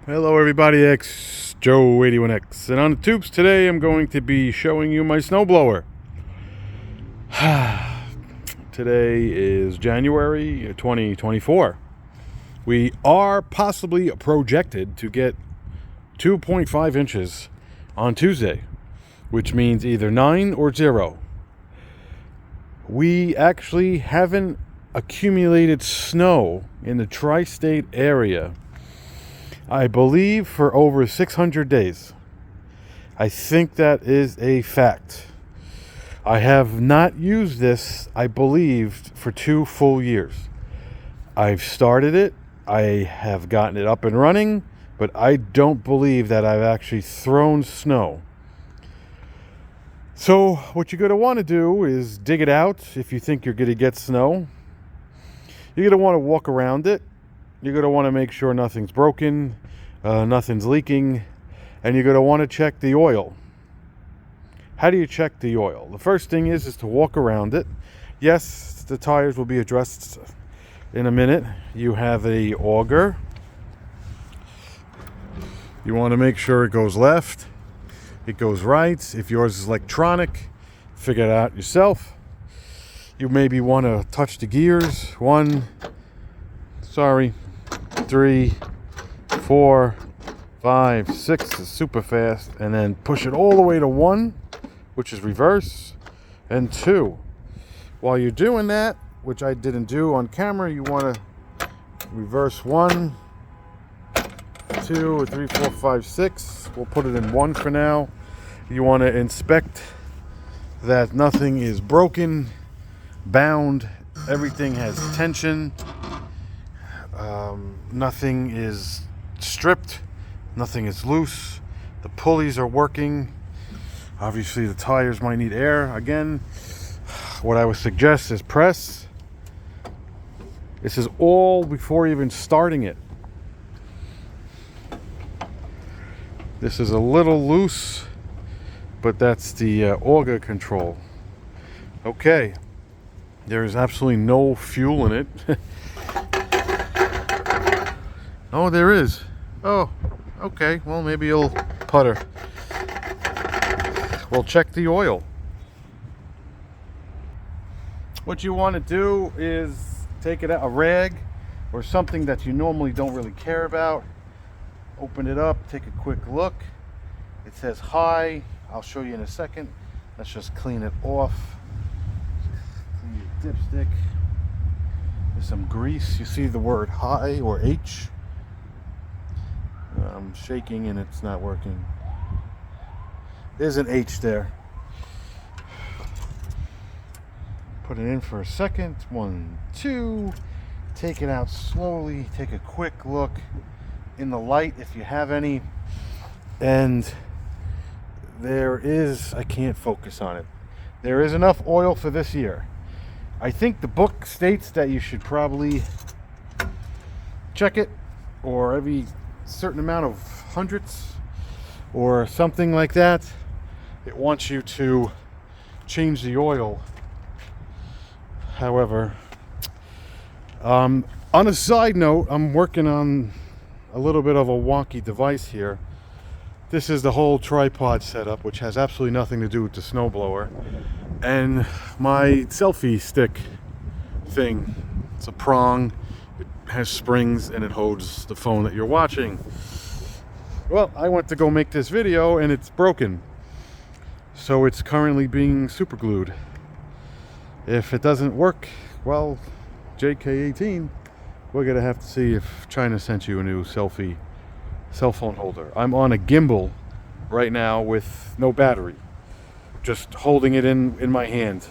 Hello everybody, X Joe 81X, and on the tubes today I'm going to be showing you my snowblower. Today is January 2024. We are possibly projected to get 2.5 inches on Tuesday, which means either 9 or 0. We actually haven't accumulated snow in the tri-state area, I believe, for over 600 days. I think that is a fact. I have not used this, I believe, for 2 full years. I've started it, I have gotten it up and running, but I don't believe that I've actually thrown snow. So what you're going to want to do is dig it out if you think you're going to get snow. You're going to want to walk around it. You're going to want to make sure nothing's broken, nothing's leaking, and you're going to want to check the oil. How do you check the oil? The first thing is to walk around it. Yes, the tires will be addressed in a minute. You have a auger. You want to make sure it goes left, it goes right. If yours is electronic, figure it out yourself. You maybe want to touch the gears. 3, 4, 5, 6 is super fast, and then push it all the way to 1, which is reverse, and 2. While you're doing that, which I didn't do on camera, you want to reverse 1, 2, 3, 4, 5, 6. We'll put it in 1 for now. You want to inspect that nothing is broken, bound, everything has tension, nothing is stripped, nothing is loose, the pulleys are working. Obviously the tires might need air. Again, what I would suggest is press. This is all before even starting it. This is a little loose, but that's the auger control. Okay, there is absolutely no fuel in it. Oh, there is. Oh, okay, well, maybe you'll putter. We'll check the oil. What you want to do is take it out, a rag or something that you normally don't really care about. Open it up, take a quick look. It says high. I'll show you in a second. Let's just clean it off. Clean your dipstick. There's some grease. You see the word high or H. I'm shaking and it's not working. There's an H there. Put it in for a second. 1, 2. Take it out slowly. Take a quick look in the light if you have any. And there is, I can't focus on it. There is enough oil for this year. I think the book states that you should probably check it, or every certain amount of hundredths or something like that. It wants you to change the oil. However, on a side note, I'm working on a little bit of a wonky device here. This is the whole tripod setup, which has absolutely nothing to do with the snowblower, and my selfie stick thing. It's a prong, it has springs, and it holds the phone that you're watching. Well, I went to go make this video and it's broken, so it's currently being super glued. If it doesn't work, well, JK18, we're gonna have to see if China sent you a new cell phone holder. I'm on a gimbal right now with no battery, just holding it in my hand.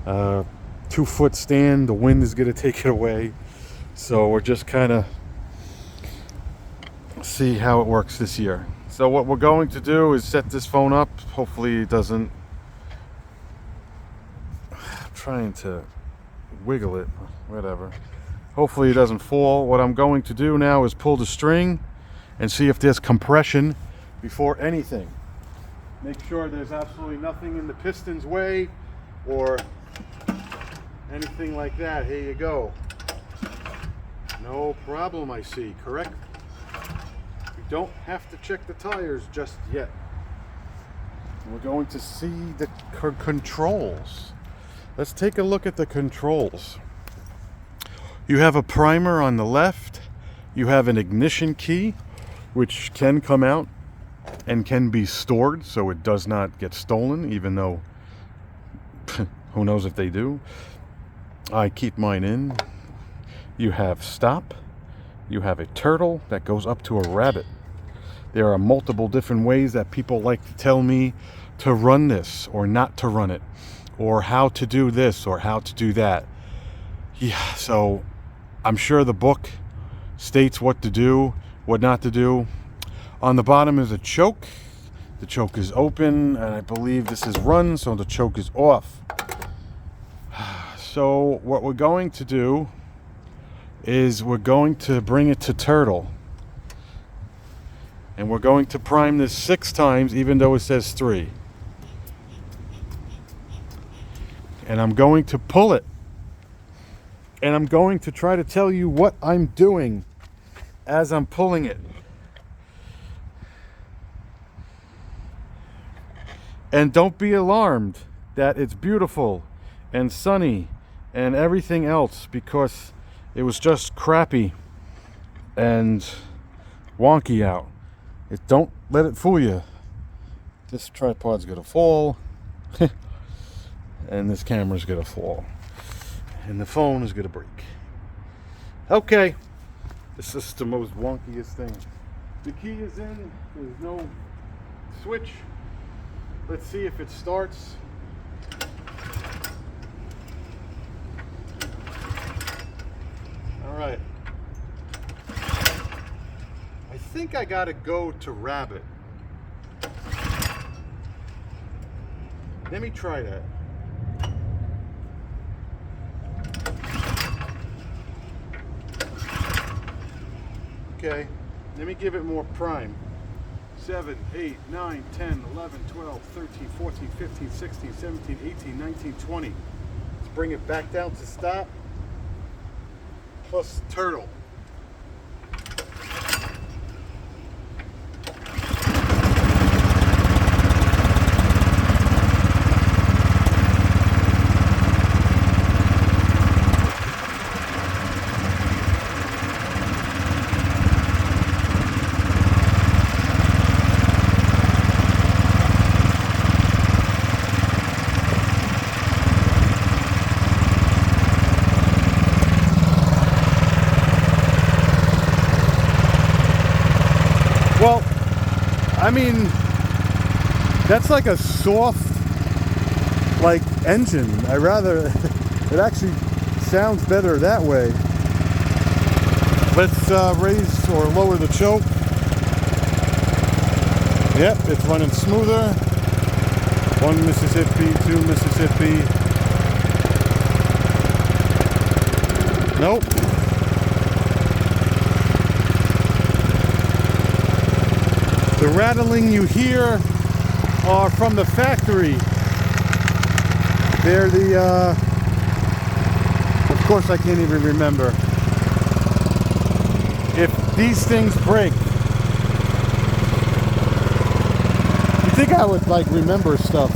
2-foot stand. The wind is gonna take it away, so we're just kind of see how it works this year. So what we're going to do is set this phone up. Hopefully it doesn't, I'm trying to wiggle it, whatever. Hopefully it doesn't fall. What I'm going to do now is pull the string and see if there's compression before anything. Make sure there's absolutely nothing in the piston's way or anything like that. Here you go. No problem, I see, correct? don't have to check the tires just yet. We're going to see the controls. Let's take a look at the controls. You have a primer on the left. You have an ignition key, which can come out and can be stored so it does not get stolen, even though who knows if they do. I keep mine in. You have stop. You have a turtle that goes up to a rabbit. There are multiple different ways that people like to tell me to run this or not to run it, or how to do this or how to do that. Yeah, so I'm sure the book states what to do, what not to do. On the bottom is a choke. The choke is open, and I believe this is run, so the choke is off. So what we're going to do is we're going to bring it to turtle. And we're going to prime this 6 times, even though it says 3. And I'm going to pull it. And I'm going to try to tell you what I'm doing as I'm pulling it. And don't be alarmed that it's beautiful and sunny and everything else, because it was just crappy and wonky out. Don't let it fool you. This tripod's gonna fall. And this camera's gonna fall. And the phone is gonna break. Okay. This is the most wonkiest thing. The key is in. There's no switch. Let's see if it starts. All right. I think I gotta go to rabbit. Let me try that. Okay, let me give it more prime. 7, 8, 9, 10, 11, 12, 13, 14, 15, 16, 17, 18, 19, 20. Let's bring it back down to stop. Plus turtle. Well, I mean, that's like a soft, like, engine. It actually sounds better that way. Let's raise or lower the choke. Yep, it's running smoother. 1 Mississippi, 2 Mississippi. Nope. The rattling you hear are from the factory. They're of course I can't even remember. If these things break, you think I would like remember stuff.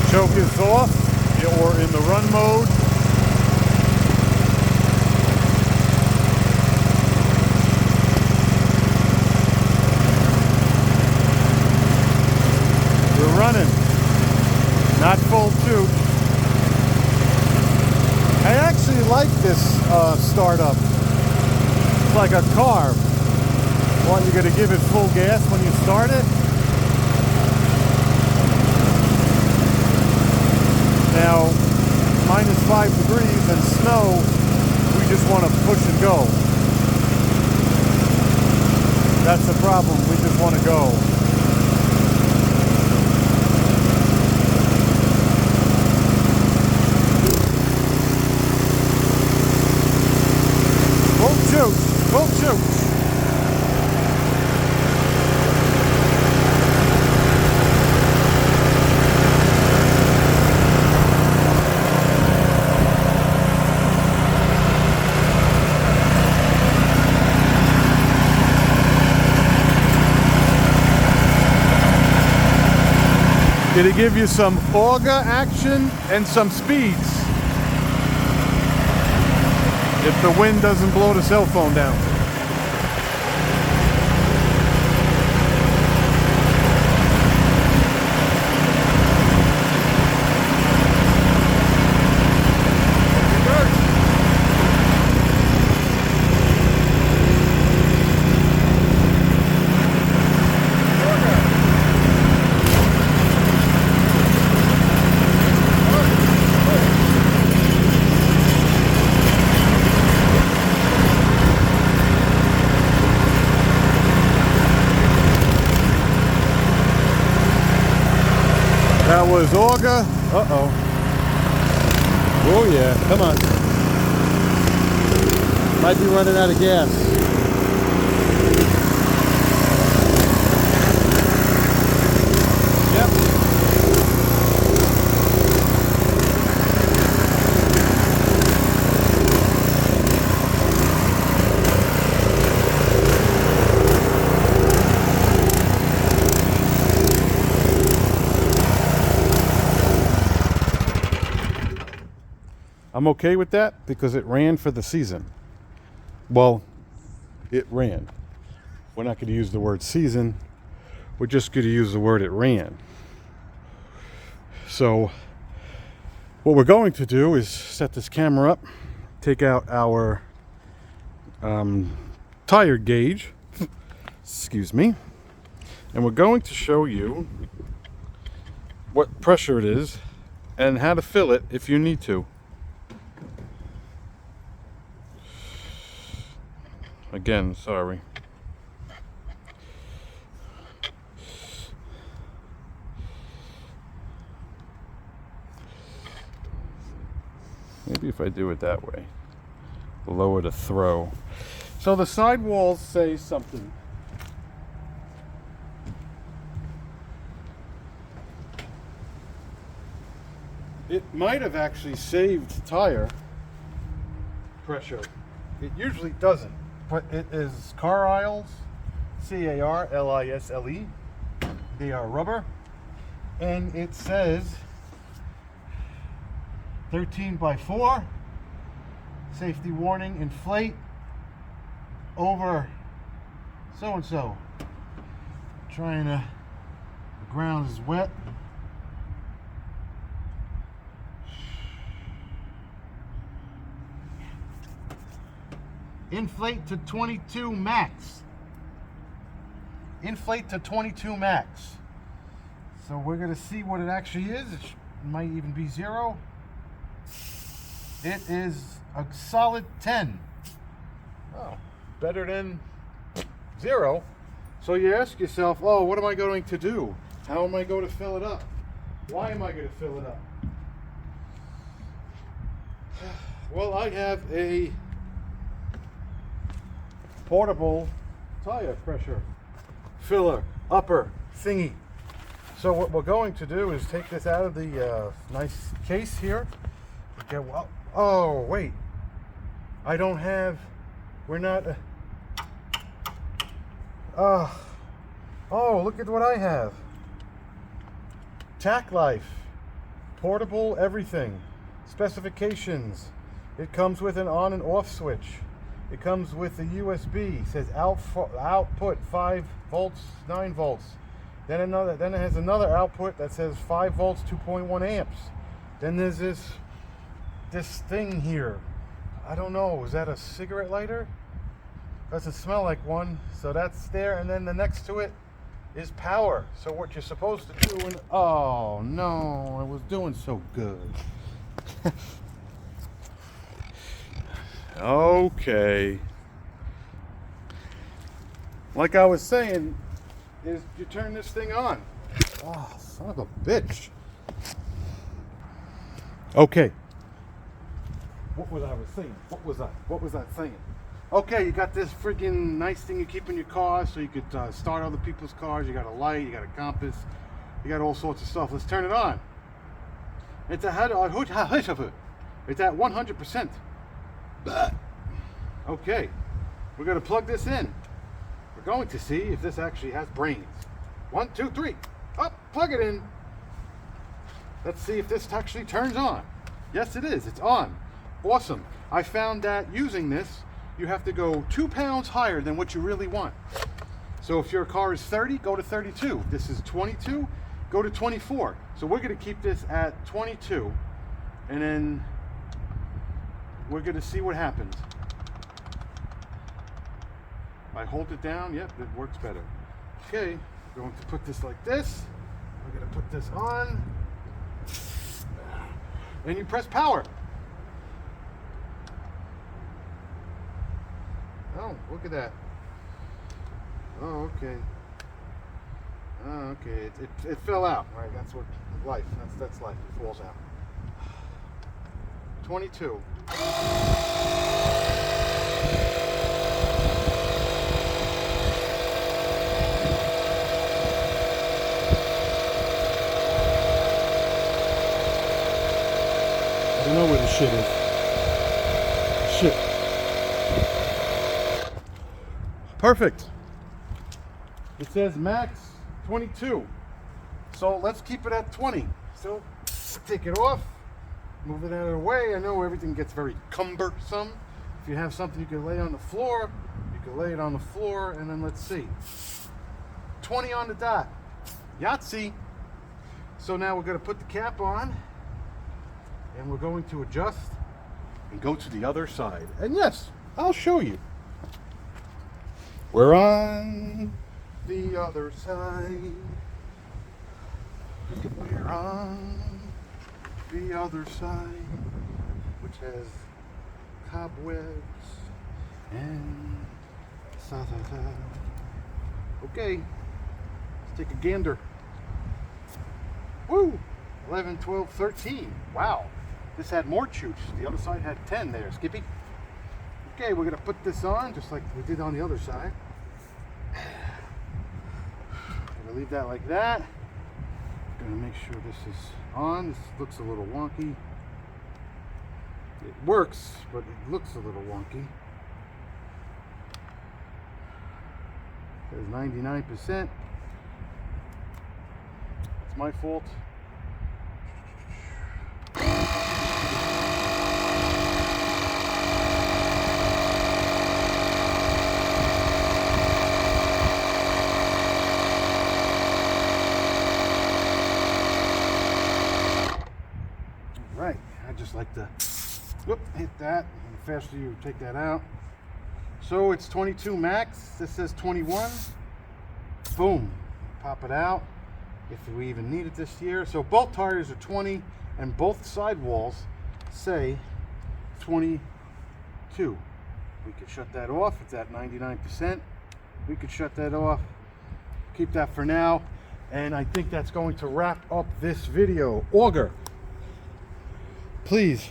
Choke is off, or in the run mode. We're running, not full toot. I actually like this startup. It's like a car. Well, you're going to give it full gas when you start it. Now, -5 degrees and snow, we just want to push and go. That's the problem, we just want to go. It'll give you some auger action and some speeds if the wind doesn't blow the cell phone down. That was auger. Uh-oh. Oh yeah, come on. Might be running out of gas. I'm okay with that because it ran for the season. Well, it ran. We're not going to use the word season. We're just going to use the word it ran. So what we're going to do is set this camera up, take out our tire gauge, excuse me, and we're going to show you what pressure it is and how to fill it if you need to. Again, sorry. Maybe if I do it that way, lower the throw. So the side walls say something. It might have actually saved tire pressure. It usually doesn't. But it is Carlisle, Carlisle. They are rubber, and it says 13x4. Safety warning: inflate over so and so. Trying to. The ground is wet. Inflate to 22 max. Inflate to 22 max. So we're going to see what it actually is. It might even be 0. It is a solid 10. Oh, better than 0. So you ask yourself, oh, what am I going to do? How am I going to fill it up? Why am I going to fill it up? Well, I have a portable tire pressure filler upper thingy. So what we're going to do is take this out of the nice case here. Okay, well, oh wait, I don't have. We're not. Oh, look at what I have. Tack Life, portable everything. Specifications. It comes with an on and off switch. It comes with a USB. It says output 5 volts, 9 volts. Then it has another output that says 5 volts, 2.1 amps. Then there's this thing here. I don't know. Is that a cigarette lighter? Doesn't smell like one. So that's there. And then the next to it is power. So what you're supposed to do oh no, I was doing so good. Okay. Like I was saying, is you turn this thing on. Oh, son of a bitch. Okay. What was I saying? What was I saying? Okay, you got this freaking nice thing you keep in your car so you could start other people's cars. You got a light, you got a compass, you got all sorts of stuff. Let's turn it on. It's at 100%. Okay, we're going to plug this in. We're going to see if this actually has brains. 1, 2, 3. Up, plug it in. Let's see if this actually turns on. Yes, it is. It's on. Awesome. I found that using this, you have to go 2 pounds higher than what you really want. So if your car is 30, go to 32. This is 22, go to 24. So we're going to keep this at 22, and then we're going to see what happens. I hold it down. Yep, it works better. Okay, we're going to put this like this. We're going to put this on, and you press power. Oh, look at that. Oh, okay. Oh, okay. It fell out. Right, that's what life. That's life. It falls out. 22. I don't know where the shit is. Shit. Perfect. It says max 22. So let's keep it at 20. So take it off, move it out of the way. I know everything gets very cumbersome. If you have something you can lay on the floor, you can lay it on the floor, and then let's see. 20 on the dot. Yahtzee. So now we're going to put the cap on, and we're going to adjust and go to the other side. And yes, I'll show you. We're on the other side. We're on the other side, which has cobwebs and Okay, let's take a gander. Woo! 11, 12, 13. Wow, this had more chooch. The other side had 10 there, Skippy. Okay, we're gonna put this on just like we did on the other side. Gonna leave that like that. Gonna make sure this is on. This looks a little wonky. It works, but it looks a little wonky. It says 99%. It's my fault. Right, I just like to hit that, and the faster you take that out. So it's 22 max. This says 21. Boom, pop it out if we even need it this year. So both tires are 20, and both side walls say 22. We could shut that off. It's at 99%. We could shut that off. Keep that for now, and I think that's going to wrap up this video. Auger, please.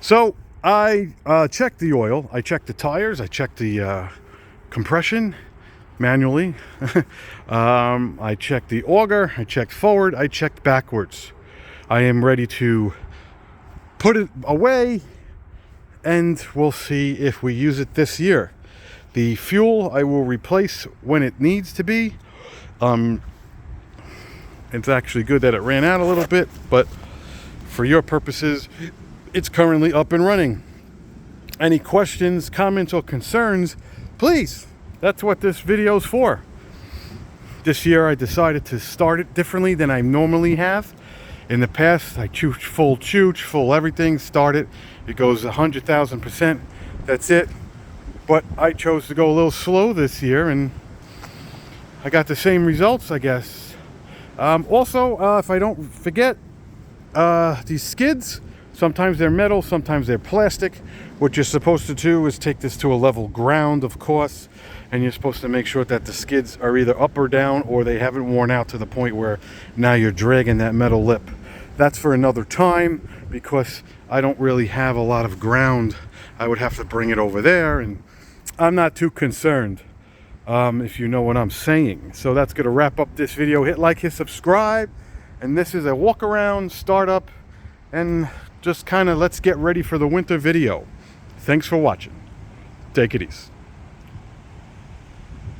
So I checked the oil, I checked the tires, I checked the compression manually. I checked the auger, I checked forward, I checked backwards. I am ready to put it away, and we'll see if we use it this year. The fuel I will replace when it needs to be. It's actually good that it ran out a little bit, but for your purposes, it's currently up and running. Any questions, comments, or concerns, please. That's what this video's for. This year I decided to start it differently than I normally have. In the past, I chooch, full everything, start it. It goes 100,000%. That's it. But I chose to go a little slow this year, and I got the same results, I guess. Also, if I don't forget, these skids, sometimes they're metal, sometimes they're plastic. What you're supposed to do is take this to a level ground, of course, and you're supposed to make sure that the skids are either up or down, or they haven't worn out to the point where now you're dragging that metal lip. That's for another time, because I don't really have a lot of ground. I would have to bring it over there, and I'm not too concerned, if you know what I'm saying. So that's going to wrap up this video. Hit like, hit subscribe, and this is a walk around, startup, and just kind of let's get ready for the winter video. Thanks for watching. Take it easy.